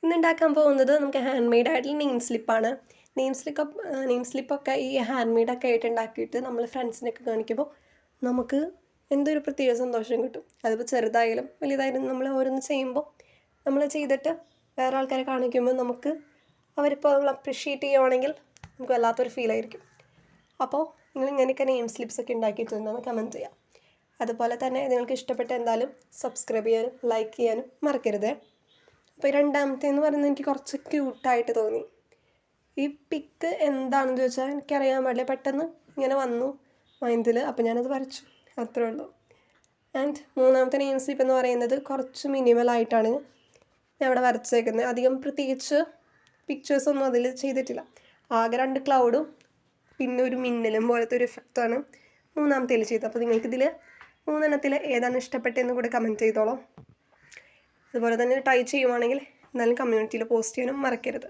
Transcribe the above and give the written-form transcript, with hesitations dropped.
ഇന്നുണ്ടാക്കാൻ പോകുന്നത് നമുക്ക് hand made ആയിട്ടുള്ള നെയിം സ്ലിപ്പൊക്കെ ഈ ഹാൻഡ് മെയ്ഡൊക്കെ ആയിട്ട് ഉണ്ടാക്കിയിട്ട് നമ്മൾ ഫ്രണ്ട്സിനൊക്കെ കാണിക്കുമ്പോൾ നമുക്ക് എന്തൊരു പ്രത്യേക സന്തോഷം കിട്ടും. അതിപ്പോൾ ചെറുതായാലും വലുതായാലും നമ്മൾ ഓരോന്ന് ചെയ്യുമ്പോൾ നമ്മൾ ചെയ്തിട്ട് വേറെ ആൾക്കാരെ കാണിക്കുമ്പോൾ നമുക്ക് അവരിപ്പോൾ നമ്മൾ അപ്രിഷ്യേറ്റ് ചെയ്യുവാണെങ്കിൽ നമുക്ക് വല്ലാത്തൊരു ഫീലായിരിക്കും. അപ്പോൾ നിങ്ങൾ ഇങ്ങനെയൊക്കെ നെയിം സ്ലിപ്സൊക്കെ ഉണ്ടാക്കിയിട്ടുണ്ടെന്ന് കമൻറ്റ് ചെയ്യാം. അതുപോലെ തന്നെ നിങ്ങൾക്ക് ഇഷ്ടപ്പെട്ട എന്തായാലും സബ്സ്ക്രൈബ് ചെയ്യാനും ലൈക്ക് ചെയ്യാനും മറക്കരുത്. അപ്പോൾ രണ്ടാമത്തേന്ന് പറയുന്നത് എനിക്ക് കുറച്ച് ക്യൂട്ടായിട്ട് തോന്നി. ഈ പിക്ക് എന്താണെന്ന് ചോദിച്ചാൽ എനിക്കറിയാൻ പാടില്ല, പെട്ടെന്ന് ഇങ്ങനെ വന്നു മൈൻഡിൽ, അപ്പോൾ ഞാനത് വരച്ചു, അത്രേ ഉള്ളൂ. ആൻഡ് മൂന്നാമത്തെ നെയിം സ്ലിപ്പ് എന്ന് പറയുന്നത് കുറച്ച് മിനിമലായിട്ടാണ് ഞാൻ അവിടെ വരച്ചേക്കുന്നത്. അധികം പ്രത്യേകിച്ച് പിക്ചേഴ്സൊന്നും അതിൽ ചെയ്തിട്ടില്ല. ആകെ 2 ക്ലൗഡും പിന്നെ ഒരു മിന്നലും പോലത്തെ ഒരു എഫക്റ്റാണ് മൂന്നാമത്തേൽ ചെയ്തത്. അപ്പോൾ നിങ്ങൾക്കിതിൽ 3 ഏതാണ് ഇഷ്ടപ്പെട്ടതെന്ന് കൂടെ കമൻറ്റ് ചെയ്തോളാം. അതുപോലെ തന്നെ ട്രൈ ചെയ്യുവാണെങ്കിൽ എന്നാലും കമ്മ്യൂണിറ്റിയിൽ പോസ്റ്റ് ചെയ്യാനും മറക്കരുത്.